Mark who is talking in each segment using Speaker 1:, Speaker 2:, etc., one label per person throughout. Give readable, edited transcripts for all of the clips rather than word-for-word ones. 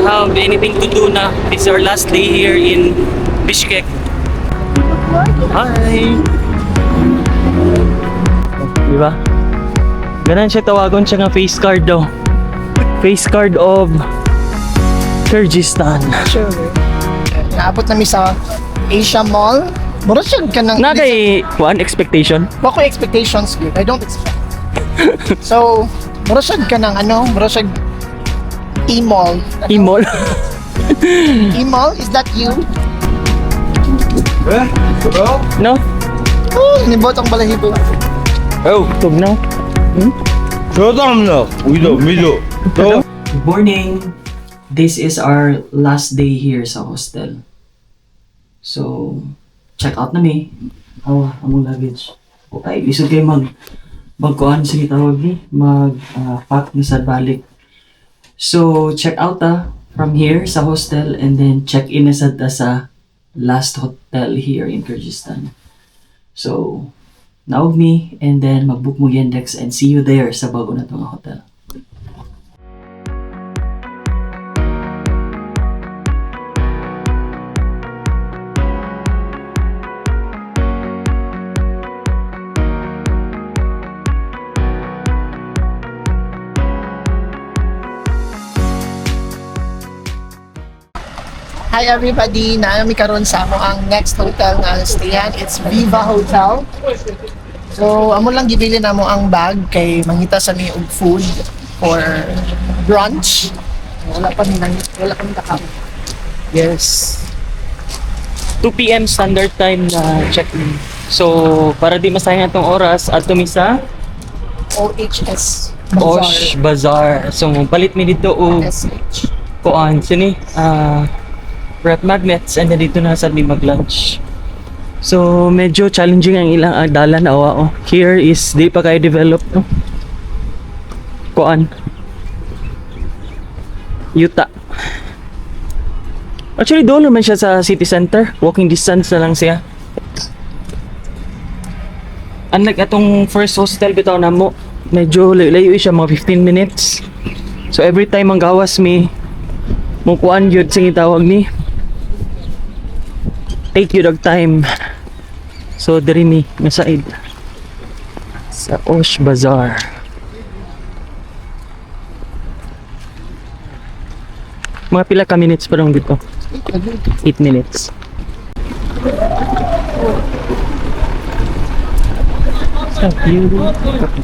Speaker 1: have anything to do na. This is our last day here in Bishkek. Hi! Diba? Ganan siya tawagon siya nga face card daw. Face card of Kyrgyzstan.
Speaker 2: Sure. Naabot namin sa Asia Mall. Mura siya ka ng...
Speaker 1: Na kay one expectation?
Speaker 2: Wako expectations good. I don't expect. So, mura siya ka ng mura siya E-mall.
Speaker 1: E-mall?
Speaker 2: E-mall? Is that you?
Speaker 1: No?
Speaker 2: Oh, nibot ang balahibo.
Speaker 3: Oh,
Speaker 1: Tugnaw?
Speaker 3: 저담나 우리도 미도 또
Speaker 1: Good morning! This is our last day here sa hostel. So, check out na mi. Awa, among luggage. Okay, isod kayo magkuhan sa tawag ni, pack na sa balik. So, check out from here sa hostel and then check in na sa last hotel here in Kyrgyzstan. So, naog mi and then mag-book mo Yandex and see you there sa bago na itong hotel.
Speaker 2: Hi everybody, naami karon sa amo ang next hotel nga stayan. It's Viva Hotel. So, amo lang gibili namo ang bag kay mangita sa mi og food for brunch. Wala pa nakam. Yes.
Speaker 1: 2 p.m. standard time na check-in. So, para di masayang itong oras, at tumisa
Speaker 2: OHS
Speaker 1: Osh Bazaar. So, palit mi dito o
Speaker 2: SH.
Speaker 1: kuan sini rep magnets and then dito na sa mi mag-lunch. So, medyo challenging ang ilang dalan awa. Here is di pa kayo develop no. Kuan Yuta. Actually, doon naman siya sa city center. Walking distance na lang siya. Unlike atong first hostel bitaw na mo, medyo layo siya, mga 15 minutes. So every time ang gawas mi, mong kuan yun sing itawag ni, take you the time. So diri mi, nasaid sa Osh Bazaar. Mga pila ka minutes pa lang dito. 8 minutes. Sa view,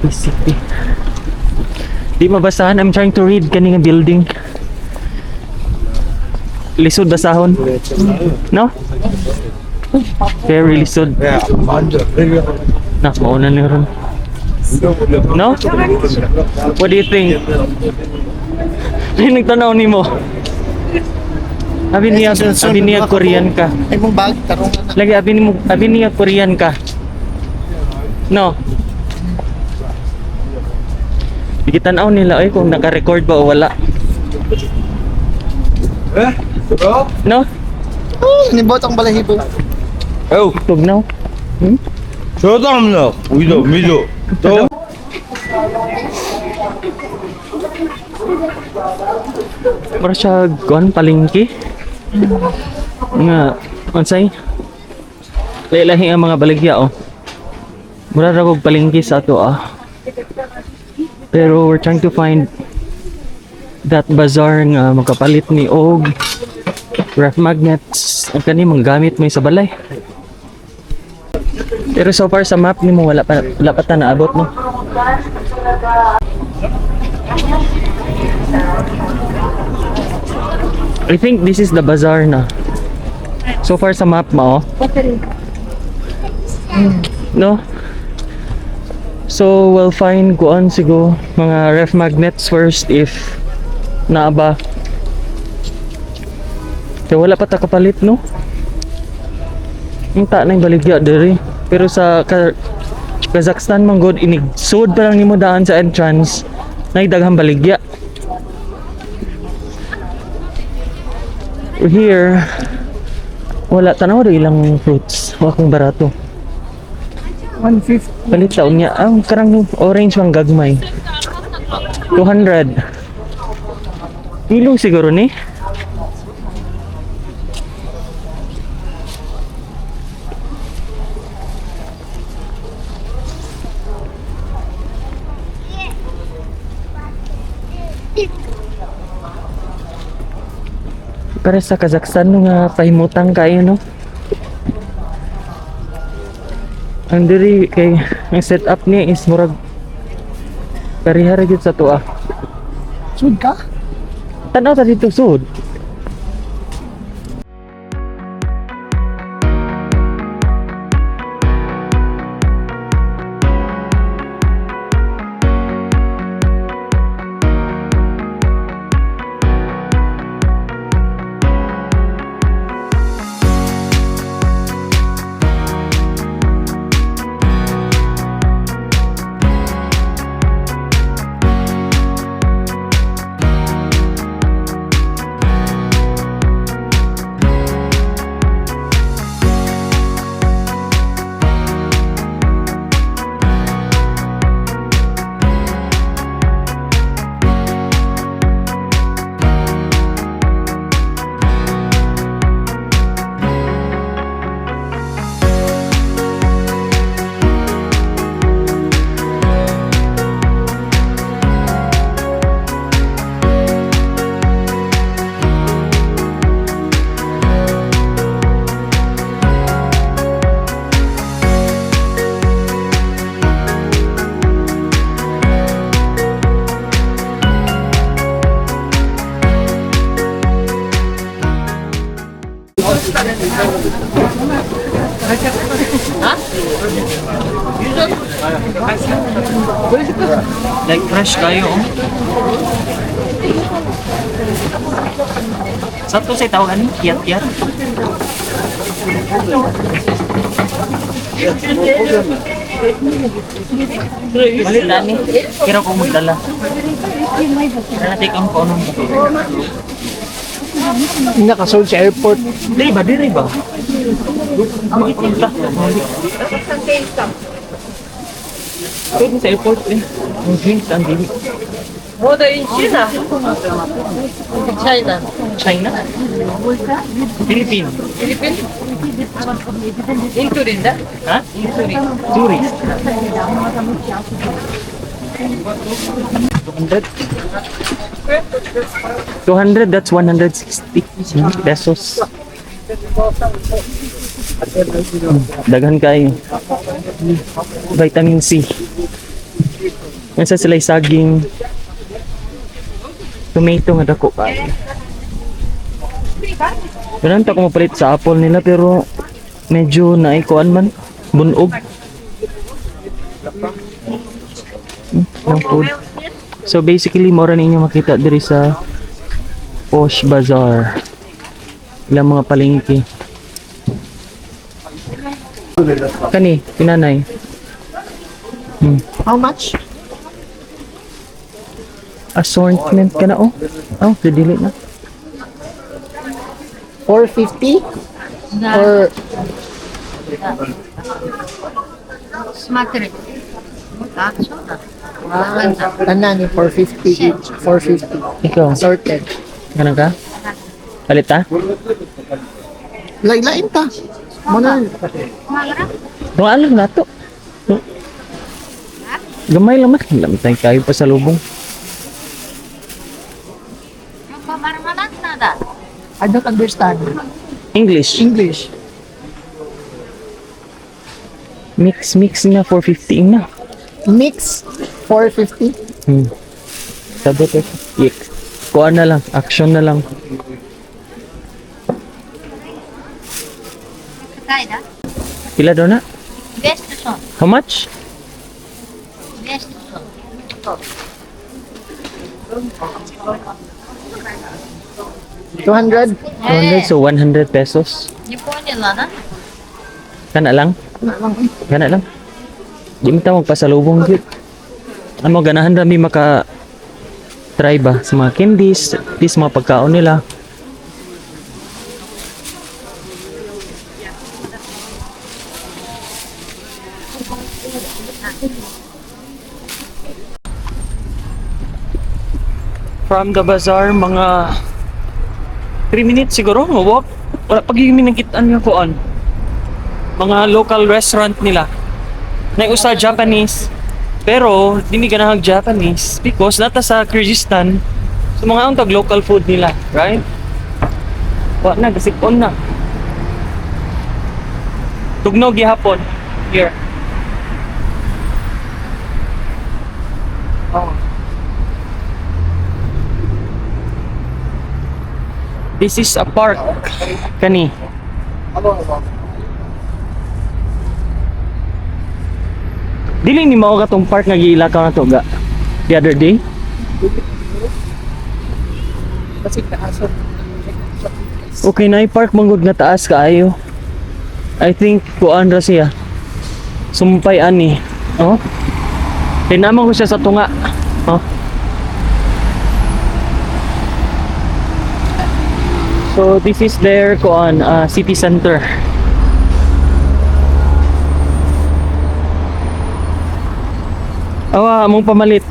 Speaker 1: City. Di mabasahan, I'm trying to read kaning building. Lisod basahon. No? Very lisod. Nak, mauna na ron. No? What do you think? Ay, nagtanaw ni mo. Abi niya Korean ka.
Speaker 2: Ay mong bag tarong na.
Speaker 1: Lagi abi niya Korean ka. No. Bigitanaw nila ay kung naka-record ba o wala. No?
Speaker 2: Oh, nibot ang balahibo.
Speaker 3: Oh,
Speaker 1: Tugnaw.
Speaker 3: 저담나 우리도 미도 또
Speaker 1: Para siya gon palengke. Nga unsay? Lahi ang mga baligya oh. Mura ra kog palengke sa ato Pero we're trying to find that bazaar nga makapalit ni og ref magnets ang kani mga gamit mo sa balay. Pero so far sa map nimo wala pa ta naabot no. I think this is the bazaar na. So far sa map mo. No? So we'll find kuan siguro mga ref magnets first if naaba. Kaya wala pa ta kapalit no? Yung ta na yung baligya diri. Pero sa Kazakhstan man god inig sud pa lang nimo daan sa entrance na daghang baligya. Here wala tanaw rin ilang fruits. Wa kong barato.
Speaker 2: 150.
Speaker 1: Palit taon niya. Ang karang orange mang gagmay. 200. Kilo siguro ni. Para sa Kazakhstan nga pahimutang kayo no. Ang diri kay ang setup niya is murag parihara gyud sa tuwa.
Speaker 2: Sud ka?
Speaker 1: Tanaw ta dito sud. Like fresh kayo. Sa to say tawag ani? Kiyat-kiyat. Malit ani. Kira ko magdala. Natin ang konong.
Speaker 2: Nakasold sa airport.
Speaker 1: Di ba? Makipunta. Pwede sa airport eh. Ang drinks, ang dili.
Speaker 4: Mode in China. China.
Speaker 1: China? Philippines.
Speaker 4: Philippines. Including that.
Speaker 1: Ha? Tourist. 200, that's 160 pesos. Daghan kayo. Vitamin C. Nasa sila saging. Tomato nga dako kayo. Ganun ta ko mapalit sa apple nila pero medyo naikuan man. Bunog. Ng food. So basically, mora ninyo makita diri sa Posh Bazaar. Ilang mga palengke. Kani, pinanay.
Speaker 2: How much?
Speaker 1: Assortment ka na oh. Oh, didili na.
Speaker 2: 450? Or
Speaker 4: Смотри. Так, что так?
Speaker 2: tanan ni 450 each. 450.
Speaker 1: Ikaw,
Speaker 2: Assorted.
Speaker 1: ganun ka? Palit ha?
Speaker 2: Lain ta. Muna.
Speaker 1: Tungaan lang na to. Gamay lang man. Lamtay kayo pa sa lubong.
Speaker 2: I don't understand.
Speaker 1: English.
Speaker 2: English.
Speaker 1: Mix na 450 na.
Speaker 2: Mix 450.
Speaker 1: Sabi ko, kuha na lang, action na lang. Pila daw na?
Speaker 4: Best son.
Speaker 1: How much?
Speaker 4: Best son.
Speaker 2: 200.
Speaker 1: 200, so 100 pesos.
Speaker 4: Не поняла, да?
Speaker 1: Kana lang? Kana lang. Di mo tawag pasalubong yun. Ano, ganahan rami maka try ba sa mga candies, at least mga pagkaon nila. From the bazaar, mga 3 minutes siguro, walk. Wala pag yung minagitan nga kuan. Mga local restaurant nila. Na usa Japanese. Pero, dini ganahang Japanese because nata sa Kyrgyzstan, so mga untag local food nila, right? Wa na, gasipon na. Tugnog gihapon. Here. Oh. This is a park. Kani. Dili ni mao katong park nga giilakaw na to ga. The other day.
Speaker 2: Kasi kaaso.
Speaker 1: Okay na i-park manggod nga taas kaayo. I think kuan ra siya. Sumpay ani. Oh. Tinamang ko siya sa tunga. Oh. So this is their kuan city center. Awa among pamalit.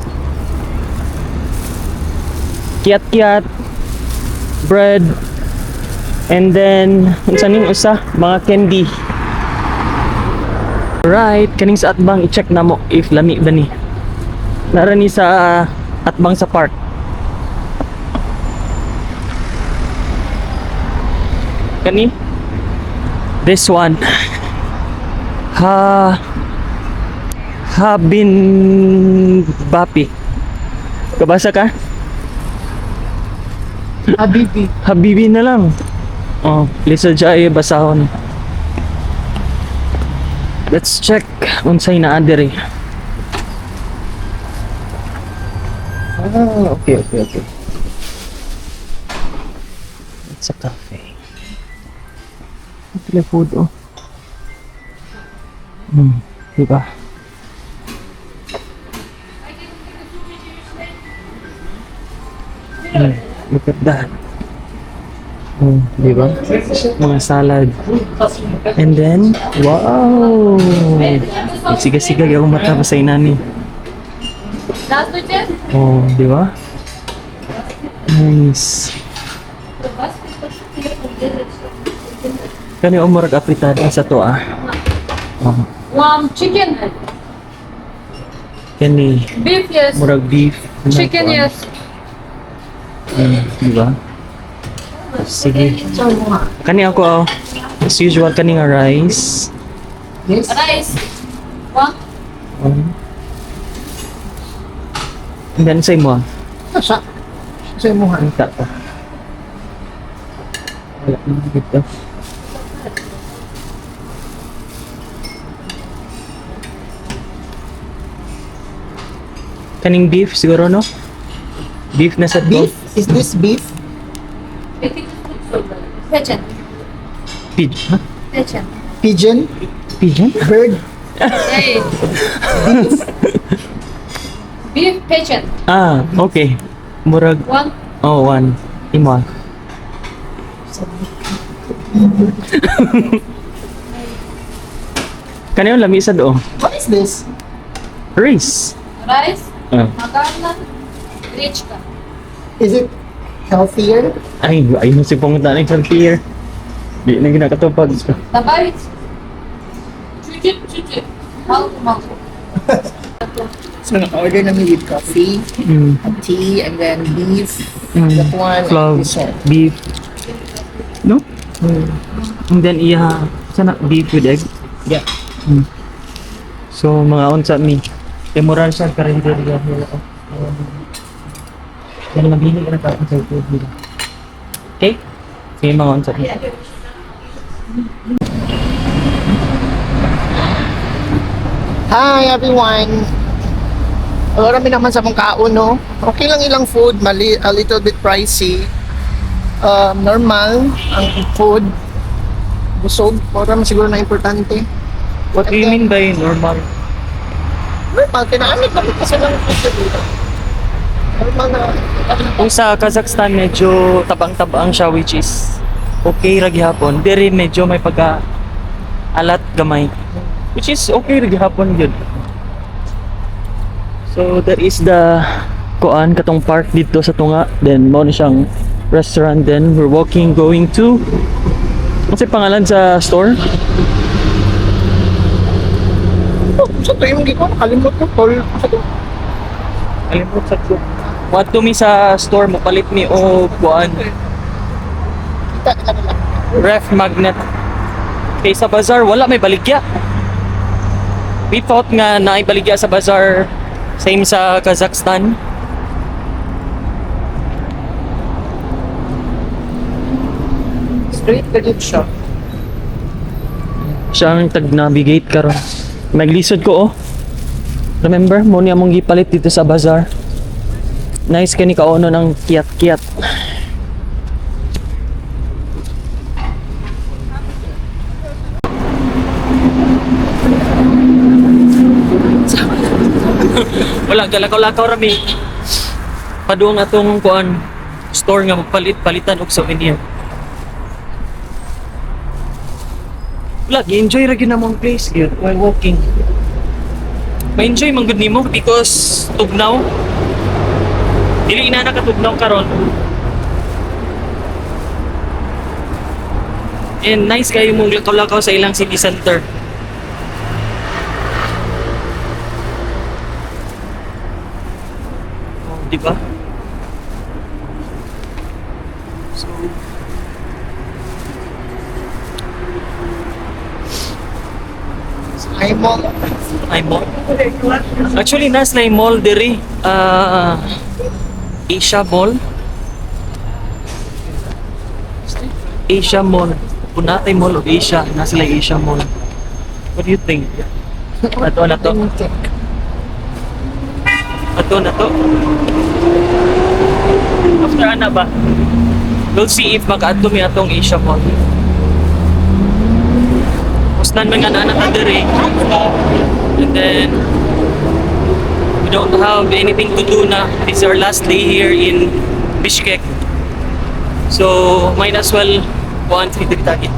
Speaker 1: Kiat-kiat, bread, and then unsa ning usa mga candy. Right, kaning sa atbang i-check na mo if lami ba ni. Nara ni sa atbang sa park. Kani? This one. Habin Bapi. Kabasa ka?
Speaker 2: Habibi.
Speaker 1: Habibi na lang. Oh, lisa jay basahon. Let's check unsay naa diri. Okay. It's a cafe. Ito lang food, oh. Diba? Look at that. Diba? Mga salad. And then, wow! Siga-siga ako mata pa sa inani. Oh, diba? Nice. Kani umurag apritada sa to ah.
Speaker 5: Chicken,
Speaker 1: Kani
Speaker 5: beef, yes.
Speaker 1: murag beef.
Speaker 5: Chicken, yes.
Speaker 1: Diba? Sige. Kani ako oh. As usual kani nga rice.
Speaker 2: Yes.
Speaker 5: Rice. One.
Speaker 1: And then say mo.
Speaker 2: Sa imuhan.
Speaker 1: Ang tata. Wala na dito. Kaning beef siguro no? Beef na sa
Speaker 2: Beef? Is this beef?
Speaker 5: Pigeon.
Speaker 1: Pig. Ha?
Speaker 5: Pigeon.
Speaker 2: Pigeon?
Speaker 1: Pigeon?
Speaker 2: Bird?
Speaker 5: Hey. Beef pigeon.
Speaker 1: Ah, okay. Murag.
Speaker 5: One.
Speaker 1: Oh, one. Imo. Kani yung lami sa do.
Speaker 2: What is this?
Speaker 1: Rice.
Speaker 5: Rice. Makanan. Rich ka.
Speaker 2: Is it healthier?
Speaker 1: Ay, ayun si pumunta ng healthier. Di na ginakatupag.
Speaker 5: Tabay. Chuchit. Mango.
Speaker 2: So, naka-order namin with coffee, tea, and then beef. That one, and this one.
Speaker 1: Beef. No? And then iya sana beef with egg.
Speaker 2: Yeah.
Speaker 1: So mga unsa mi. Temoral siya karinderya. Yan mabili ka na tapos sa ito. Okay? Sige mga unsa mi.
Speaker 2: Hi everyone! Marami naman sa mong kaon, no? Okay lang ilang food, a little bit pricey. Normal ang food. Busog, para siguro na importante.
Speaker 1: What do you mean by normal?
Speaker 2: Normal, tinaamit naman kasi lang food dito. Normal na.
Speaker 1: Kung sa Kazakhstan medyo tabang-tabang siya which is okay ra gihapon. Diri medyo may pagka alat gamay. Which is okay ra gihapon gyud. So that is the kuan katong park dito sa tunga. Then mao ni siyang restaurant. Then we're walking going to ano pangalan sa store?
Speaker 2: Oh, sa to yung giko, nakalimot ko. Tol, sa to.
Speaker 1: Kalimot sa to. What to mi sa store mo palit mi o kuan
Speaker 2: Kita ka nila.
Speaker 1: Ref magnet. Kay sa bazaar, wala may baligya. We thought nga na ay baligya sa bazaar. Same sa Kazakhstan.
Speaker 2: Straight ka dito siya.
Speaker 1: Siya ang tag-navigate karon. Maglisod ko oh. Remember, mo niya mong gipalit dito sa bazaar. Nice kani kaono ng kiyat-kiyat. Wala galakaw-lakaw rami. Padung atong kuan store nga magpalit-palitan og souvenir. Wala, enjoy ra gyud namong place gyud while walking. Ma-enjoy man gud nimo because tugnaw. Dili na nakatugnaw karon. And nice kayo mong lakaw-lakaw sa ilang city center. Oh, di ba? So,
Speaker 2: Ay mo.
Speaker 1: ay mall. Actually, nas na yung mall diri. Asia Mall. Asia Mall. Punatay Mall of Asia. Nasa lang Asia Mall. What do you think? Ato na to. Ato na to. After ana ba? We'll see if maka-ato mi atong Asia Mall. Pusnan mga anak na diri. And then we don't have anything to do na. This is our last day here in Bishkek. So might as well kuan sini diri tagi.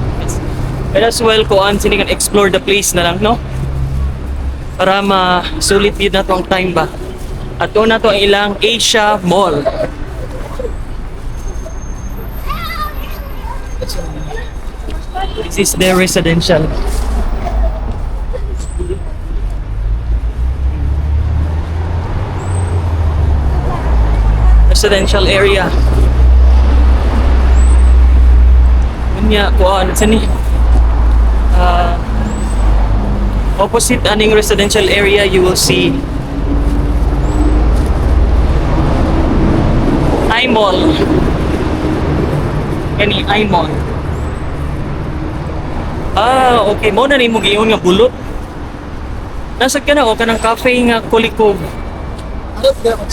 Speaker 1: Might as well kuan sini kan explore the place na lang, no? Para masulit yun na to ang time ba. At na to ang ilang Asia Mall. This is their residential. Residential area. Kunya kuan sini. Opposite aning residential area, you will see I-Mall. Kani I-Mall. Okay. Mo na nimo giingon nga bulot. Nasa ka na o kanang cafe nga Kulikov.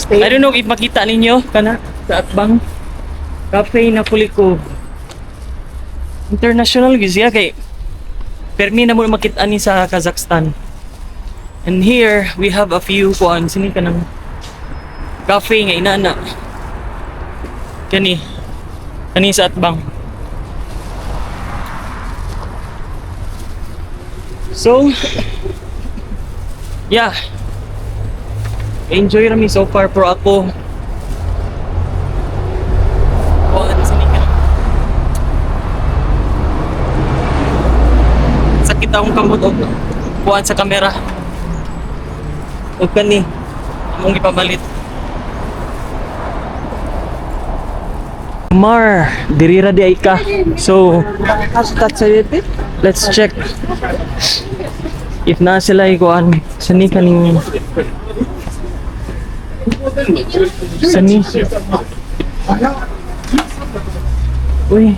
Speaker 1: I don't know if makita ninyo kana sa atbang cafe na Kulikov. International gyud siya kay permi na mo makita ni sa Kazakhstan. And here we have a few kuan sini kanang cafe nga inana. Kani sa atbang. So yeah, enjoy rami so far pero ako kuan sini ka sakit akong kamot og kuan sa kamera og kani among ipabalit. Mar, diri ra di ay ka. So, let's check if na sila ikuan sani kaning sani. Uy.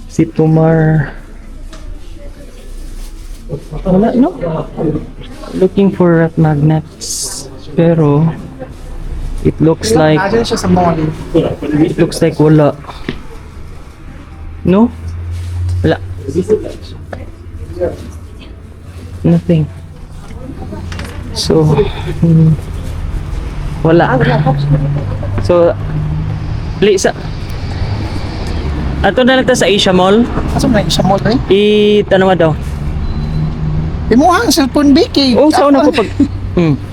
Speaker 1: Si Tumar. Wala, no? Looking for rat magnets. Pero, it looks like
Speaker 2: Nandiyan siya sa mall.
Speaker 1: it looks like wala. No? Wala. Nothing. So, wala. So, please, ato na lang ta sa Asia Mall.
Speaker 2: Asa man sa mall eh?
Speaker 1: Itanong daw.
Speaker 2: Imuha ang cellphone bake.
Speaker 1: Oh, saan ako pag...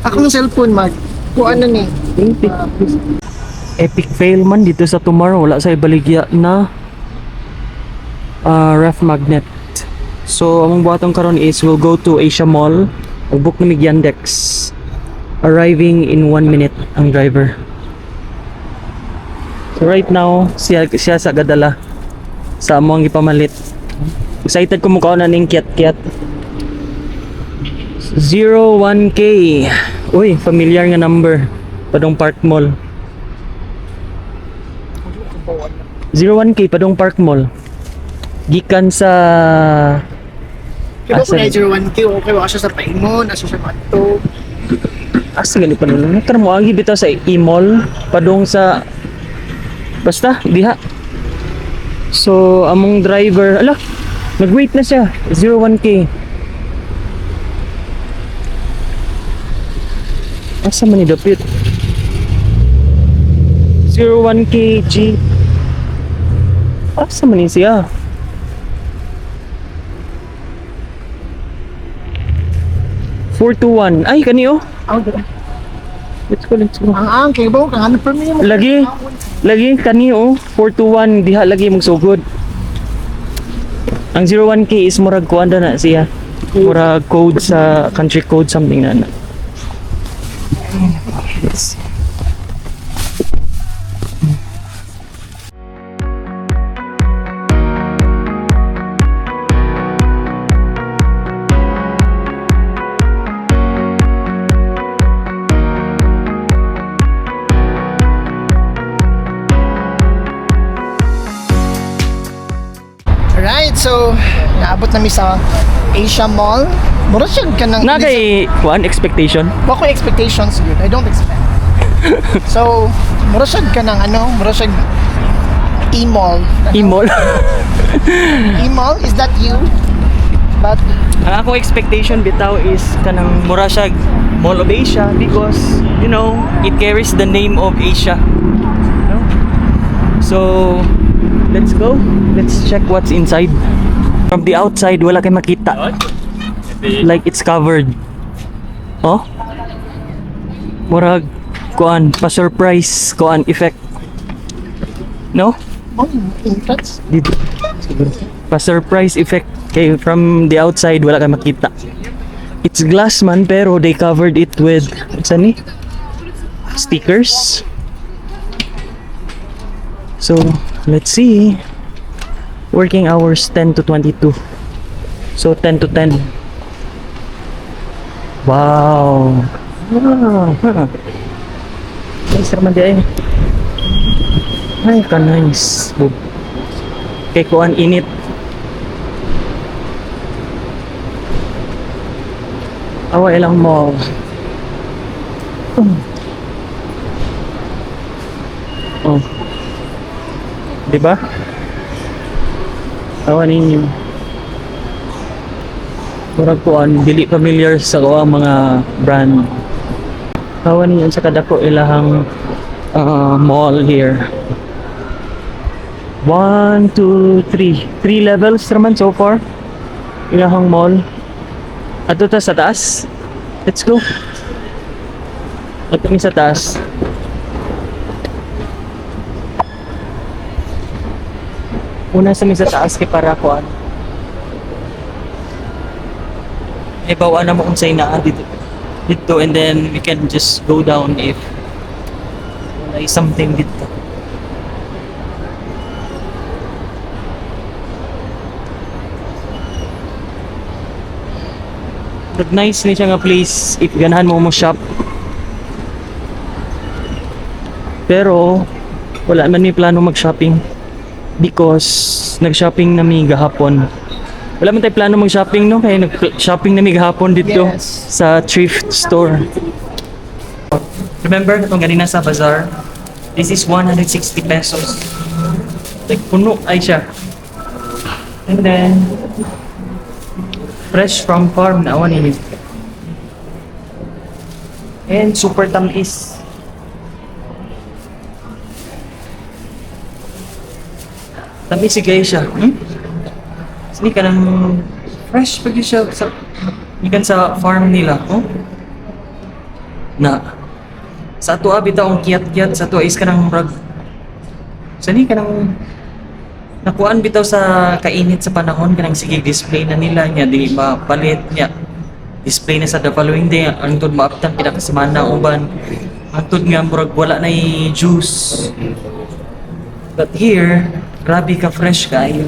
Speaker 2: Ako ng cellphone mag. Kuan na ni.
Speaker 1: Epic fail man dito sa Tumar. Wala sa ibaligya na ref magnet. So, among buhatong karon is we'll go to Asia Mall. Mag-book na mig Yandex. arriving in 1 minute ang driver. So right now, siya sa gadala sa among ipamalit. Excited ko mukha na ning kiat-kiat. 01K. Uy, familiar nga number. Padong Park Mall. 01K Padong Park Mall. Gikan sa
Speaker 2: Kaya ko
Speaker 1: Asa-
Speaker 2: na 01K, okay, wala siya sa Paimon, asa siya mato.
Speaker 1: asa gani pa nun? Tara mo agi bitaw sa e-mall padong sa basta diha. So among driver, ala, nag-wait na siya. 01K. Asa man ni dapit? 01K G. Asa man ni siya? "421." Ay, kaniyo. Let's go, let's go.
Speaker 2: Ang kay ba, kang ano per minute mo?
Speaker 1: Lagi, kaniyo. 421, diha lagi magsugod. Ang 01K is murag kuanda na siya. Murag code sa country code something na na. Let's see.
Speaker 2: Alright, so naabot na mi sa Asia Mall. Mura siya ka ng
Speaker 1: Na kay kuan expectation.
Speaker 2: Wa ko expectations good. I don't expect. So, mura siya ka ng ano, mura siya e-mall.
Speaker 1: E-mall.
Speaker 2: E-mall, is that you? But
Speaker 1: Ang akong expectation bitaw is kanang mura siya Mall of Asia because you know, it carries the name of Asia. No? So, let's go. Let's check what's inside. From the outside, wala kay makita. Like it's covered. Oh? Murag kuan pa-surprise kuan effect. No?
Speaker 2: oh, entrance.
Speaker 1: Dito. Pa-surprise effect kay from the outside wala kay makita. It's glass man pero they covered it with what's ni? Stickers. So, let's see. Working hours 10 to 22. So 10 to 10. Wow. Ah. Nice naman di ay. Ay, ka nice. Kay kuan init. Awa ilang mall. Oh. Diba? Awa ninyo. Murag kuan dili familiar sa kuha mga brand. Awa ninyo sa kadako ilahang mall here. 1, 2, 3. 3 levels naman so far. Ilahang mall. Ato ta sa taas. Let's go. Ato mi sa taas. Una sa mi sa taas kay para kuan. May bawaan na mo kung sa'yo na dito and then we can just go down if wala something dito. But nice ni siya nga place if ganahan mo shop. Pero wala man mi plano mag-shopping because nag-shopping na mi gahapon. Wala man tayo plano mag-shopping no kaya nag-shopping na mi gahapon dito
Speaker 2: Yes.
Speaker 1: sa thrift store. Remember itong ganina sa bazaar? This is 160 pesos. Like puno ay siya. And then fresh from farm na awan ini. And super tamis. Tamis sigay siya. Sini ka ng fresh pag siya sa ikan sa farm nila. Oh? Na sa ato bitaw ang kiyat-kiyat sa ato is ka ng rag. Sini ka ng nakuan bitaw sa kainit sa panahon kanang sige display na nila niya dili mapalit niya display na sa the following day antod maabtan pinakasemana uban antod nga murag wala na juice. But here, grabe ka fresh kayo.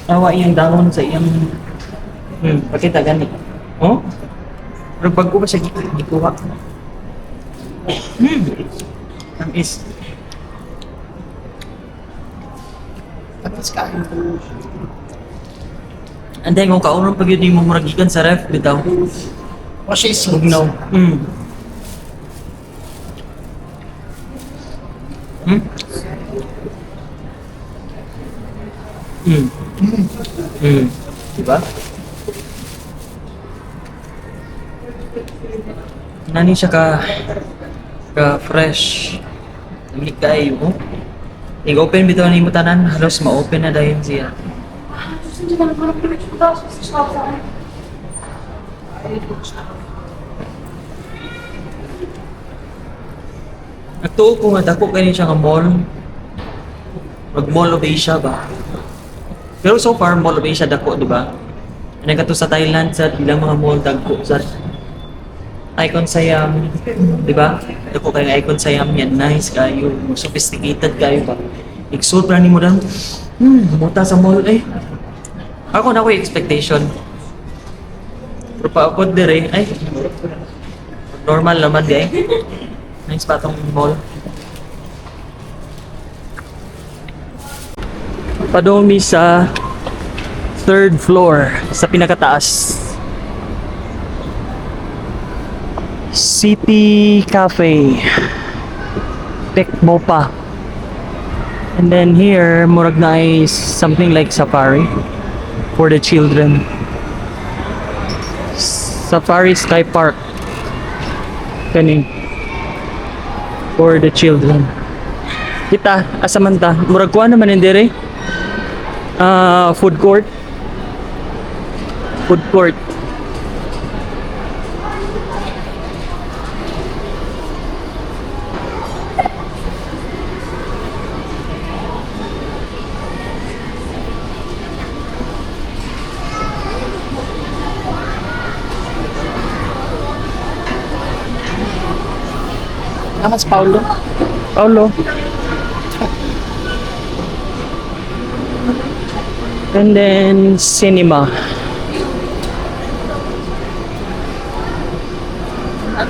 Speaker 1: Awa iyang dahon sa iyang pakita gani. Oh? Pero bago ba siya gikuha? Tamis.
Speaker 2: Tapos kain.
Speaker 1: And then kung kauron pag yun mo muragikan sa ref bitaw.
Speaker 2: Washi seeds.
Speaker 1: Bugnaw. Diba? Nani siya ka fresh. Lamig kayo, oh. I-open bitaw ni mo tanan, halos ma-open na dayon siya. Nagtuo ko nga dako kani siya nga mall. Mag Mall of Asia ba? Pero so far Mall of Asia dako, di ba? Nagato sa Thailand sa ilang mga mall dagko sa Icon Siam, di ba? Dako kay Icon Siam yan, nice kayo, sophisticated kayo ba? Exult pra nimo dan. Buta sa mall eh. Ako na ko expectation. Pero pa ako dire ay normal naman di eh. Nice pa tong mall. Padomi sa third floor sa pinakataas. City Cafe. Tecmopa. And then here, murag na ay something like safari for the children. Safari Sky Park. Kani for the children. Kita, asamanta. Murag kuha naman hindi food court. Food court.
Speaker 2: Naman si Paulo.
Speaker 1: Paulo. And then cinema.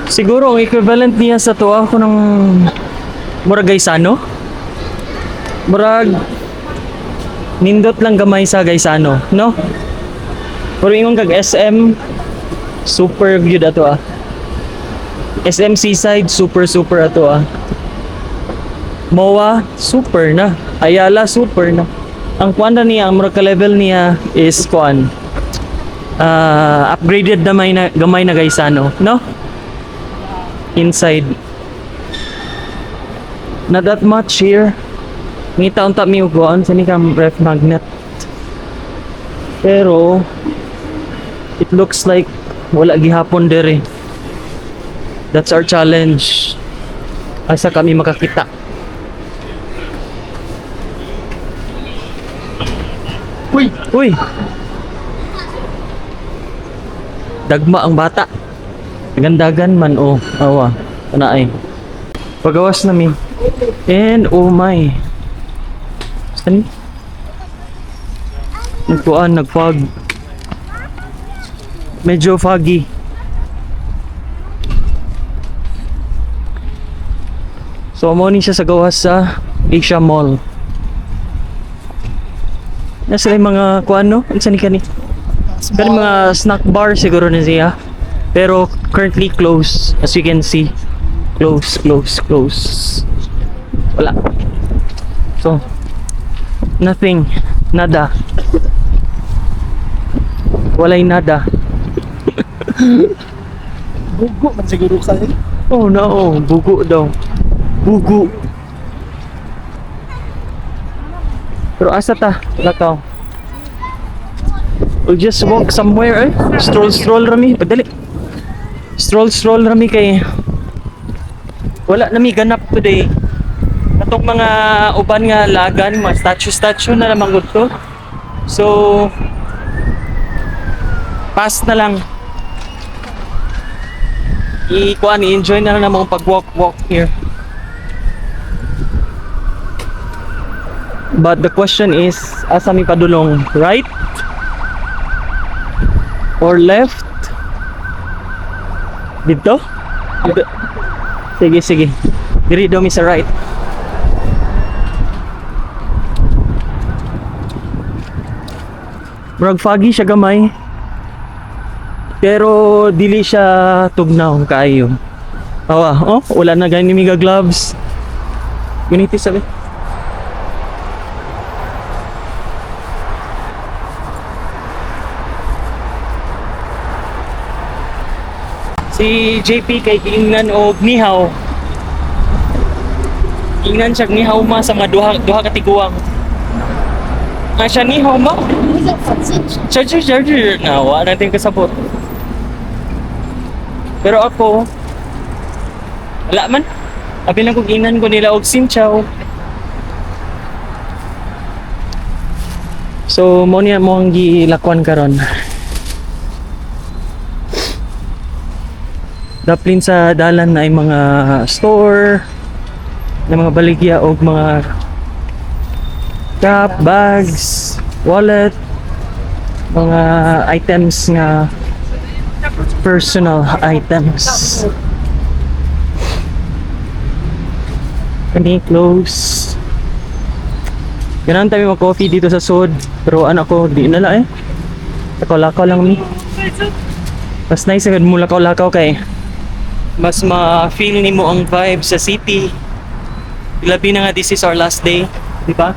Speaker 1: Siguro ang equivalent niya sa tuwa ko ng murag Gaisano. Murag nindot lang gamay sa Gaisano, no? Pero ingon kag SM super good ato ah. SM Seaside super ato ah. MOA super na. Ayala super na. Ang kuan na niya, ang murag ka level niya is kuan. Upgraded na gamay na Gaisano, no? Inside. Not that much here. Ngita unta mi ugoan sa ni kam ref magnet. Pero it looks like wala gihapon dere. That's our challenge. Asa kami makakita. Uy! Dagma ang bata. Gandagan man oh. Awa. Ana ay. Pagawas na mi. And oh my. Saan? Nagkuan, nagfog. Medyo foggy. So amo ni siya sa gawas sa Asia Mall. Nasa yung mga kuan no? Ano ni kani? Pero mga snack bar siguro na siya. Pero currently closed, as you can see. Close. Wala. So, nothing. Nada. Walay nada.
Speaker 2: Bugo man siguro kayo.
Speaker 1: Oh no, bugo daw. Bugo. Pero asa ta? Lakaw. We'll just walk somewhere eh. Stroll rami. Padali. Stroll rami kay wala nami ganap today. Katong mga uban nga lagan, mga statue na naman gud to. So pass na lang. i-enjoy na lang namang pag-walk here. But the question is, asa mi padulong? Right? Or left? Dito? Dito. Sige. Diri daw mi sa right. Murag foggy siya gamay. Pero dili siya tugnaw kaayo. Awa, wala na gani mi gloves. Guniti sabi. Si JP kay giingnan og nihaw. Ingnan siya nihaw ma sa mga duha ka tiguang. Siya nihaw ma? Charger na wala natin kasabot. Pero ako wala man. Abi lang kung ingnan ko nila og sinchaw. So mo niya mo ang gilakwan karon. Daplin sa dalan na ay mga store na mga baligya o mga cap, bags, wallet, mga items nga personal items. Kani clothes. Ganun tayo mag-coffee dito sa Sud, pero anak ko di nala eh. Lakaw-lakaw lang ni. Mas nice agad mo lakaw-lakaw kay mas ma-feel ni mo ang vibe sa city. Labi na nga this is our last day, di ba?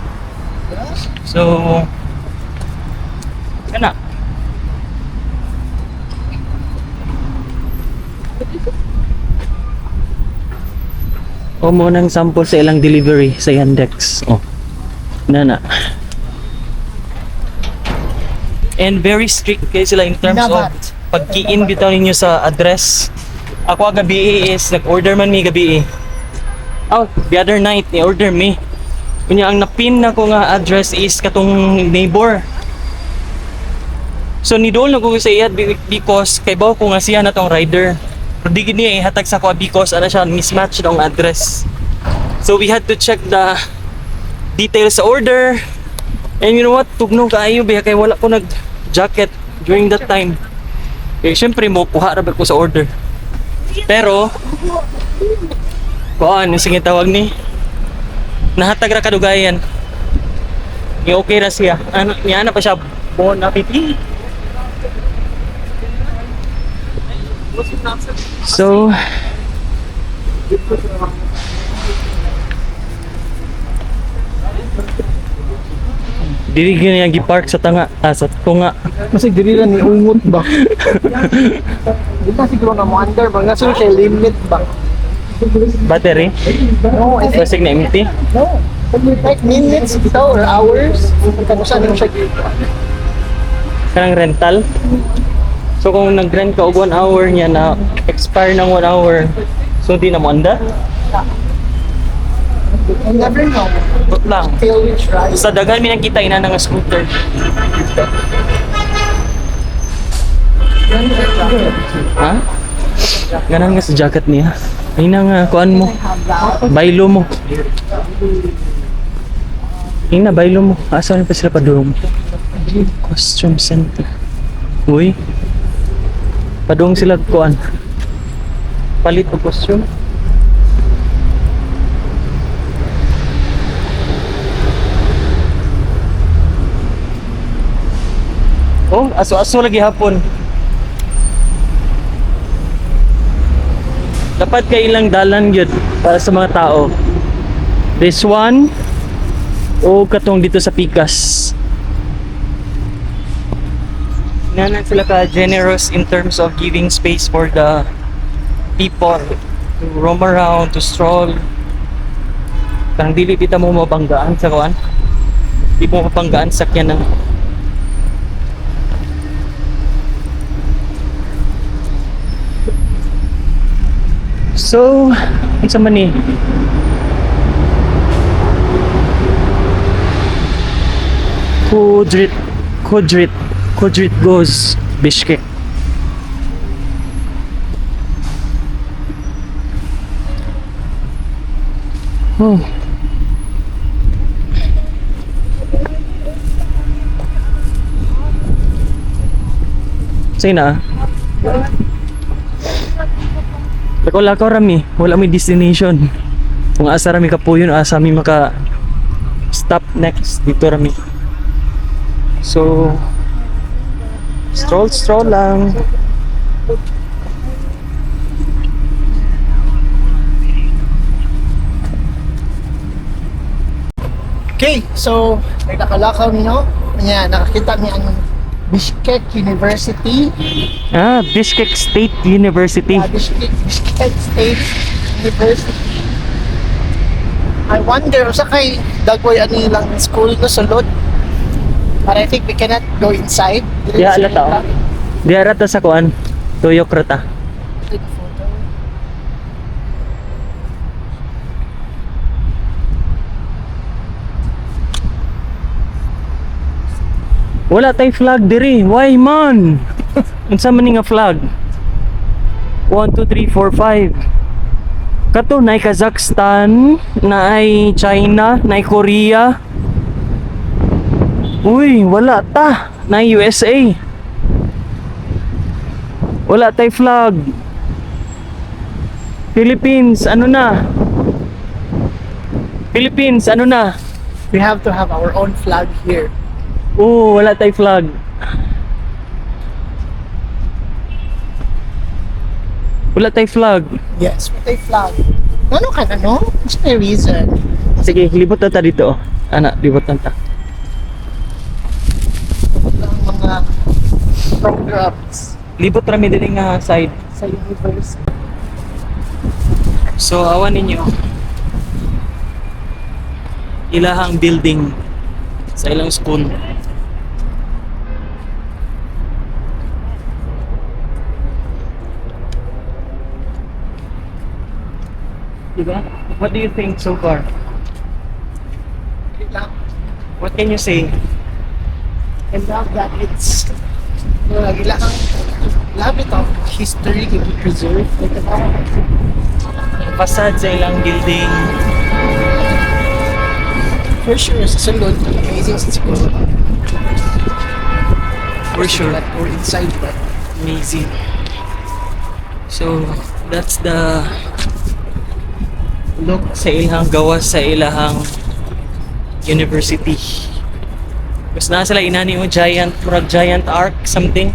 Speaker 1: So, kana. O mo nang sample sa ilang delivery sa Yandex. Nana. And very strict kayo sila in terms of pag-key-in bitaw ninyo sa address. Ako gabi is nag-order man mi gabi. The other night ni-order mi. Kunya ang napin na ko nga address is katong neighbor. So nidol na ko sa iya because kay baw ko nga siya na tong rider. Pero di gid niya ihatag sa ko because ana siya mismatch tong address. So we had to check the details sa order. And you know what? Tugnaw kaayo biya kay wala ko nag-jacket during that time. Eh syempre mo kuha ra ba ko sa order. Pero kuan sige tawag ni nahatag ra kadugayan. Okay ra siya. Ano niya na pa siya bon appetit. So diri gyud niya gi-park sa sa tunga.
Speaker 2: Kasi dili lang ni ungot ba? Di ba siguro na mo under ba? Nga siya limit ba?
Speaker 1: Battery?
Speaker 2: No, I think
Speaker 1: Basig na empty?
Speaker 2: no. Like minutes bitaw or hours. Kung saan yung siya dito.
Speaker 1: Kanang rental? So kung nag-rent ka og 1 hour niya na expire ng 1 hour, so di na mo anda?
Speaker 2: You never know.
Speaker 1: Tot lang.
Speaker 2: Till we try.
Speaker 1: Sa daghan mi nakita ina nga scooter. Ha? Ganun nga sa jacket niya. Ay na nga, kuan mo. Baylo mo. Ina, baylo mo. Asa rin pa sila padung? Costume center. Uy. Padung sila kuan. Palit o costume. Oh, aso-aso lagi hapon. Dapat kay ilang dalan yun para sa mga tao. This one o katong dito sa Pikas. Nanan sila ka generous in terms of giving space for the people to roam around, to stroll. Parang dili kita mo mabanggaan sa kuan. Di mo mabanggaan sa kyanan. So, unsa man ni? Kudrit goes Bishkek. Oh. Sige na. Lako rami, wala may destination. Kung asa rami kapuyon, asa mi maka stop next dito rami. So stroll lang.
Speaker 2: Okay, so nakalakaw niyo. Ayan, nakakita niya ang Bishkek University.
Speaker 1: Ah, Bishkek State University.
Speaker 2: Bishkek State University. I wonder, sa kay dagway ani lang school na sulod. But I think we cannot go inside.
Speaker 1: Yeah, alata. Di arata sa kuan. Tuyok rata. Wala tay flag diri. Why man? Unsa man ni nga flag? 1 2 3 4 5. Kato naay Kazakhstan, naay China, naay Korea. Uy, wala ta. Naay USA. Wala tay flag. Philippines, ano na? Philippines, ano na?
Speaker 2: We have to have our own flag here.
Speaker 1: Oo, wala tay flag. Wala tay flag.
Speaker 2: Yes, with a flag. Ano ka na, no? What's the reason?
Speaker 1: Sige, libot na ta dito. Ana, libot na ta.
Speaker 2: Ang mga programs
Speaker 1: Libot rami din nga side.
Speaker 2: sa university.
Speaker 1: So, awan ninyo. Ilahang building sa ilang school. Diba? What do you think so far? What can you say?
Speaker 2: And love that it's love it of history to be preserved.
Speaker 1: Ang facade sa ilang building.
Speaker 2: For sure, sa sulod, amazing sa school.
Speaker 1: For sure.
Speaker 2: That we're inside, but
Speaker 1: Amazing. So, that's the look sa ilahang gawas sa ilahang university. Mas na sila inani mo giant, murag giant arc something.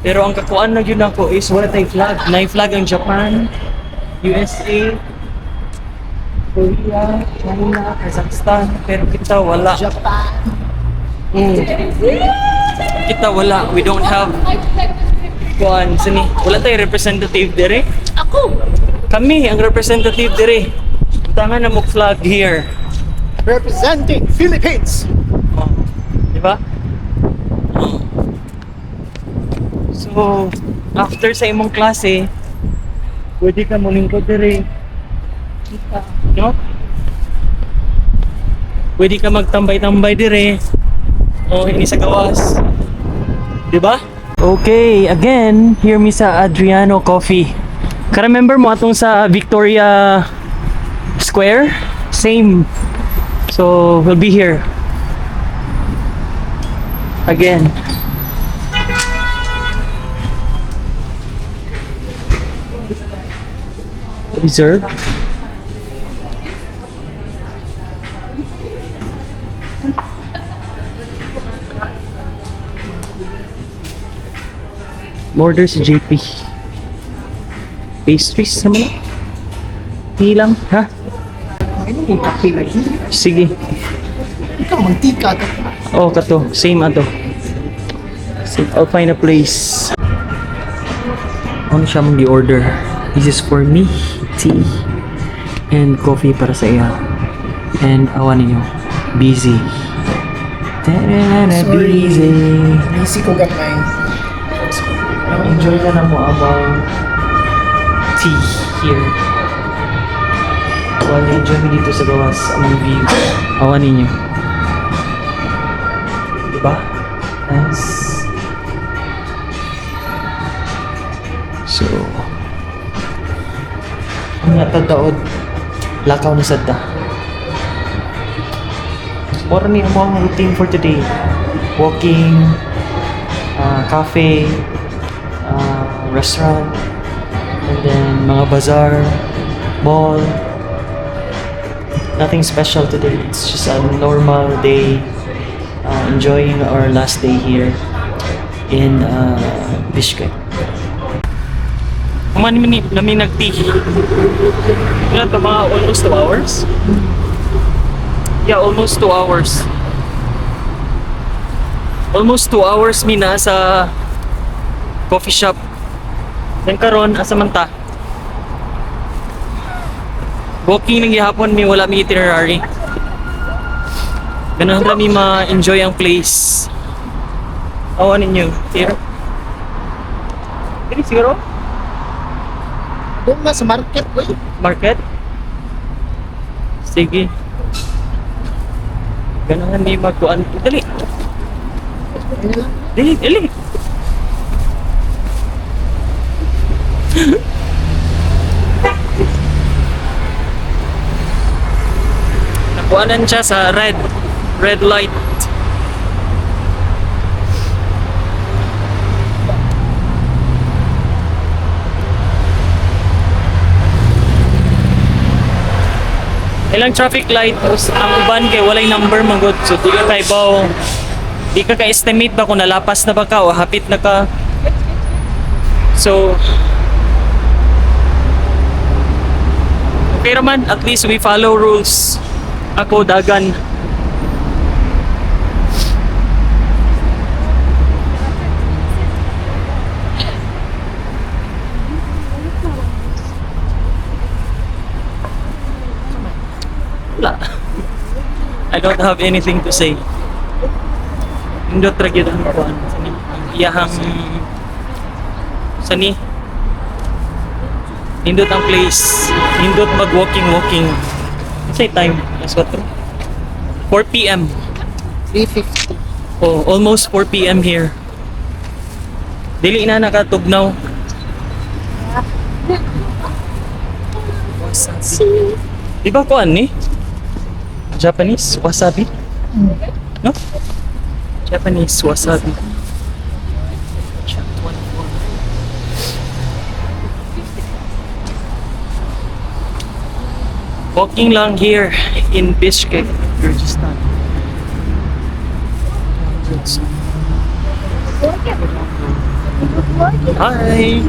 Speaker 1: Pero ang kakuan na yun ako is wala tayong flag. Nay flag ang Japan, USA, Korea, China, Kazakhstan. Pero kita wala.
Speaker 2: Japan.
Speaker 1: Kita wala. We don't have kuan sini. Wala tayong representative dire.
Speaker 2: Ako!
Speaker 1: Kami ang representative dire. Tangan na mo flag here.
Speaker 2: Representing Philippines!
Speaker 1: Oh, di ba? Oh. So, after sa imong klase, pwede ka mulingkod dire. No? Pwede ka magtambay-tambay dire. O ini sa gawas. Di ba? Okay, again, here mi sa Adriano Coffee. Ka-remember mo atong sa Victoria Square? Same. So, we'll be here. Again. Reserve. Order si JP. Pastries naman. Hilang, ha?
Speaker 2: Ano yung kape lagi?
Speaker 1: Sige.
Speaker 2: Ikaw, mantika to.
Speaker 1: Oh, kato. Same ato. So, I'll find a place. Ano siya mong di-order? This is for me, tea, and coffee para sa iya. And awan ninyo, busy. Ta-da-da-da,
Speaker 2: Sorry.
Speaker 1: busy.
Speaker 2: Busy ko gamay.
Speaker 1: Enjoy na na mo abang tea here. While enjoy mo dito sa gawas among view. Awan ninyo. Diba? Nice. So, natadaod. Lakaw na sad ta. Mora ni mo ang routine for today. Walking, cafe, restaurant, and then mga bazaar, mall. Nothing special today. It's just a normal day. Enjoying our last day here in Bishkek. Kumain namin nag-tea. Ilan to, mga almost 2 hours? Yeah, almost 2 hours. Almost 2 hours mi na sa coffee shop. Then karon asa man ta? Walking lang gihapon mi, wala mi itinerary. Ganun lang mi ma-enjoy ang place. Awan ninyo, here. Dili siguro?
Speaker 2: Doon na sa market, boy.
Speaker 1: Market? Sige. Ganun mi magkuan. Dali. Dili, dili. Nakuanan siya sa red light. Ilang traffic light ang uban kay walay number magod, so di ka kaibaw, di ka ka-estimate ba kung nalapas na ba ka o hapit na ka. So okay naman, at least we follow rules. Ako dagan. Wala. I don't have anything to say. Indot ra gyud ang kuan. Iyahang sani. Indot ang place. Indot mag-walking. Say time. That's what? 4 p.m.
Speaker 2: 3:50.
Speaker 1: Oh, almost 4 p.m. here. Dili na nakatugnaw. Wasabi. Di ba kuan ni? Japanese wasabi? No? Japanese wasabi. Walking lang here in Bishkek, Kyrgyzstan. Hi!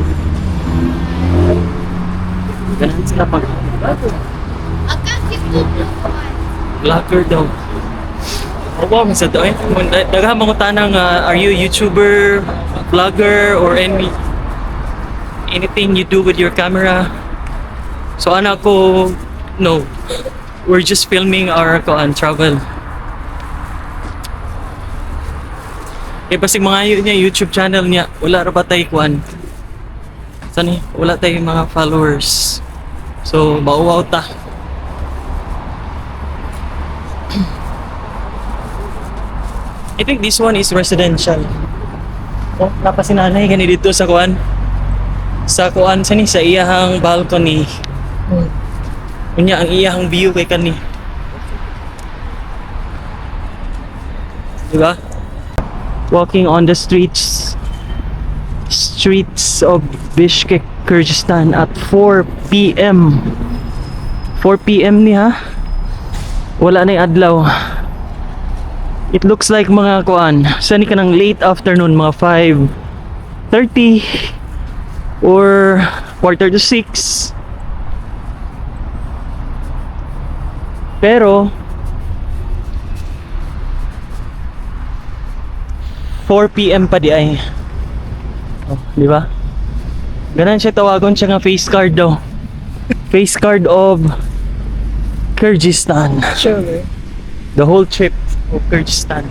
Speaker 1: Ganun sila pag vlogger daw. Oo, minsan daw eh. Daghang mga tanang, are you YouTuber, vlogger, or anything you do with your camera? So anak ko, no. We're just filming our travel. Eh basig mga niya YouTube channel niya, wala ra ba tayo kuan? Sani, wala tayong mga followers. So, mauwaw ta. I think this one is residential. Oh, napasinanay gani dito sa kuan. Sa kuan sani sa iyahang balcony. Unya ang iyahang view kay kani. Diba? Walking on the streets of Bishkek, Kyrgyzstan at 4 p.m. 4 p.m. ni ha. Wala na yung adlaw. It looks like mga kuan. Sani ka ng late afternoon, mga 5:30 or 5:45. Pero 4 p.m. pa di ay. Oh, di ba? Ganan siya tawagon siya nga face card daw. Face card of Kyrgyzstan.
Speaker 2: Sure.
Speaker 1: The whole trip of Kyrgyzstan.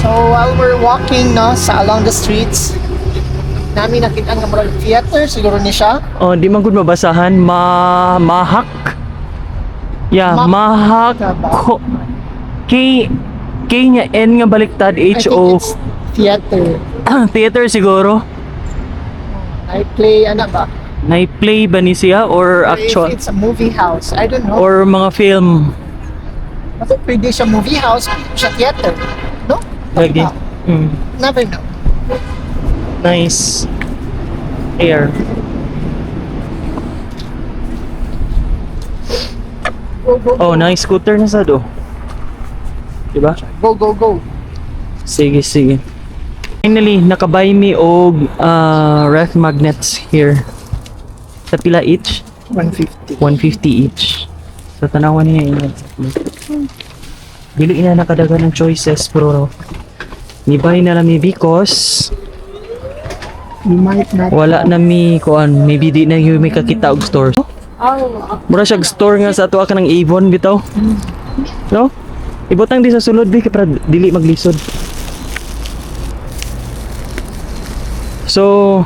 Speaker 2: So while we're walking no sa along the streets, namin nakita nga murag theater siguro ni siya.
Speaker 1: Oh, di man gud mabasahan. Mahak. Yeah, Mahak. K nya N nga baliktad
Speaker 2: I think
Speaker 1: H-O.
Speaker 2: it's theater.
Speaker 1: Theater siguro.
Speaker 2: I play ano ba?
Speaker 1: Nai-play ba ni siya or
Speaker 2: Or if
Speaker 1: actual?
Speaker 2: it's a movie house, I don't know.
Speaker 1: Or mga film?
Speaker 2: Kasi pwede siya movie house, pwede siya theater. No?
Speaker 1: Lagi. Mm.
Speaker 2: Never know.
Speaker 1: Nice. Air.
Speaker 2: Go, go,
Speaker 1: Oh, nice scooter na sa do. Diba?
Speaker 2: go, go, go.
Speaker 1: Sige, sige. Finally, nakabay mi og ref magnets here. Sa pila each?
Speaker 2: 150.
Speaker 1: 150 each. So, tanawan niya yun. Dili na nakadaga ng choices, pero nibay na lang mi because
Speaker 2: You might not.
Speaker 1: wala na mi kuan, maybe di na yung may kakita og store. Mura siya store nga sa tuwa ka ng Avon bitaw. No? Ibutang di sa sulod bi kay para dili maglisod. So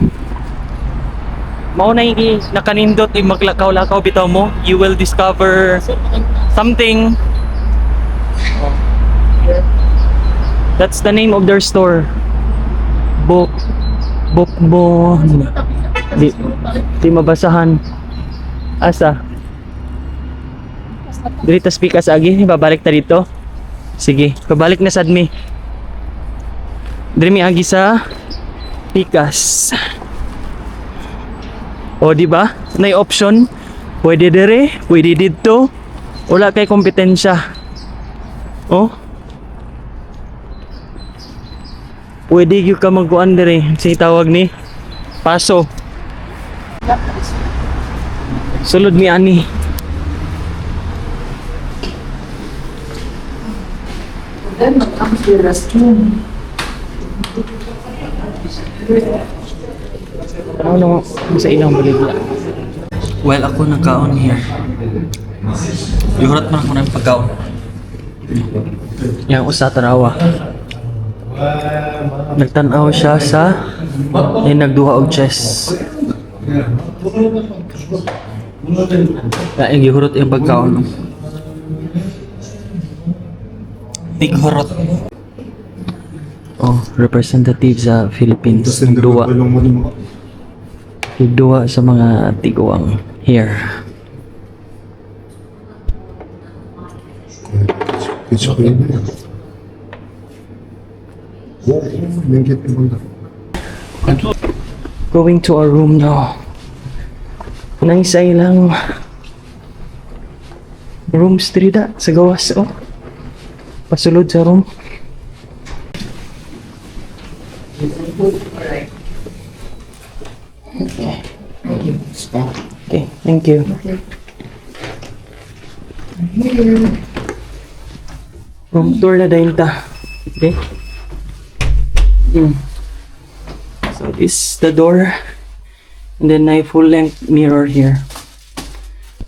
Speaker 1: mao na yung nakanindot yung maglakaw-lakaw bitaw mo, you will discover something. That's the name of their store. Bokbo. Di mabasahan. Asa? Dito speak as agi, babalik ta dito. Sige, pabalik na sad mi. Diri mi agi sa Pikas. O di ba? Nay option. Pwede dire, pwede dito. Wala kay kompetensya. Oh. Pwede gyud ka magkuan dire. Sige tawag ni Paso. Sulod mi ani.
Speaker 2: Then comes the restroom.
Speaker 1: Ano sa ilang baligya? Well, ako nagkaon here. Yuhurat man ako ng pagkaon. Yang usa tarawa. Nagtanaw siya sa nagduha og chess. Kaing gihurot yung pagkaon. Tighurot. Oh, representative sa Philippines. Duwa sa mga tiguang here. Going to our room now. Nice ay lang. Room 3 da sa gawas oh. Pasulod sa room. Okay, thank you. Room tour na dahil ta. Okay. So this is the door. And then I full length mirror here.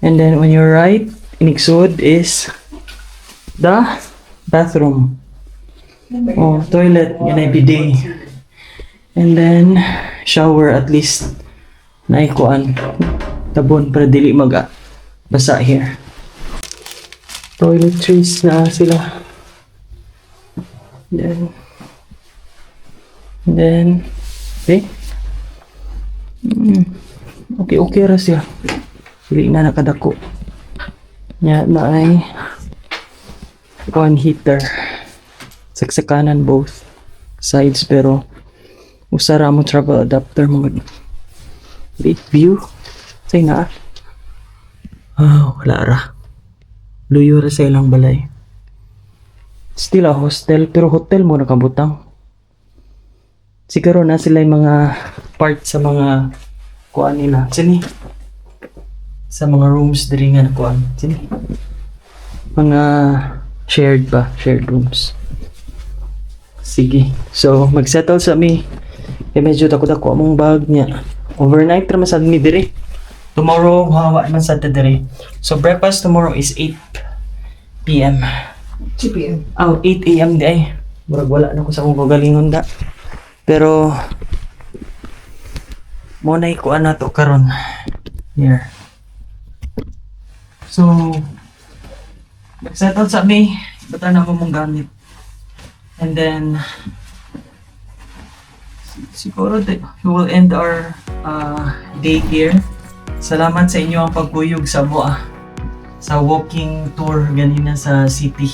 Speaker 1: And then when you're right, iniksod is the bathroom. Oh, toilet, yan ay bidet. And then shower at least na ikuan tabon para dili mag basa here. Toiletries na sila. Then okay. Okay ra siya. Dili na nakadako. Nya na ay one heater. Saksakanan both sides pero usara mo travel adapter mga great view. Say na. Wala ra. Luyo ra sa ilang balay. Still a hostel pero hotel mo nakabutang. Siguro na sila yung mga part sa mga kuan nila. Sini. Sa mga rooms diri nga na kuan. Sini. Mga shared rooms. Sige. So magsettle sa mi. Medyo dako-dako among bag niya. Overnight ra masad mi diri. Tomorrow hawa man sad ta diri. So breakfast tomorrow is 8 PM.
Speaker 2: 2 p.m.
Speaker 1: 8 AM di ay. Murag wala na ko sa akong kagalingon da. Pero mo na ikuan na to karon. Here. So nagsettle sa mi. Bata na mo mong gamit. And then siguro we will end our day here. Salamat sa inyo ang pagkuyog sa Moa. Sa walking tour ganina sa city.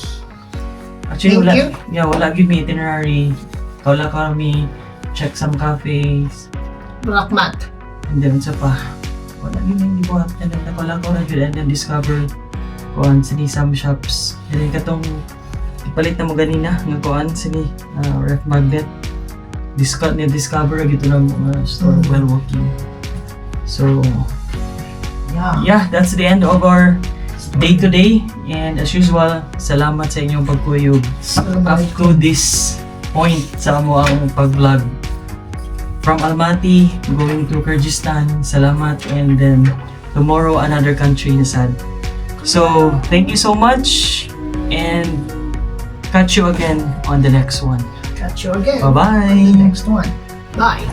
Speaker 1: Actually,
Speaker 2: Thank you.
Speaker 1: wala gyud mi itinerary. Wala kami check some cafes.
Speaker 2: Rockmat.
Speaker 1: And then sa pa, wala gyud mi gibuhat. And then wala ko na gyud and then discover kuan sini some shops. And then katong ipalit na mo ganina nga kuan sini ref magnet. Discover gyud na mga store while walking. So, yeah, that's the end of our day today. And as usual, salamat sa inyong pagkuyog up to this point sa amo ang pag-vlog. From Almaty, going to Kyrgyzstan, salamat. And then, tomorrow, another country na sad. So, thank you so much. And catch you again on the next one.
Speaker 2: Catch you again.
Speaker 1: Bye-bye.
Speaker 2: On the next one. Bye.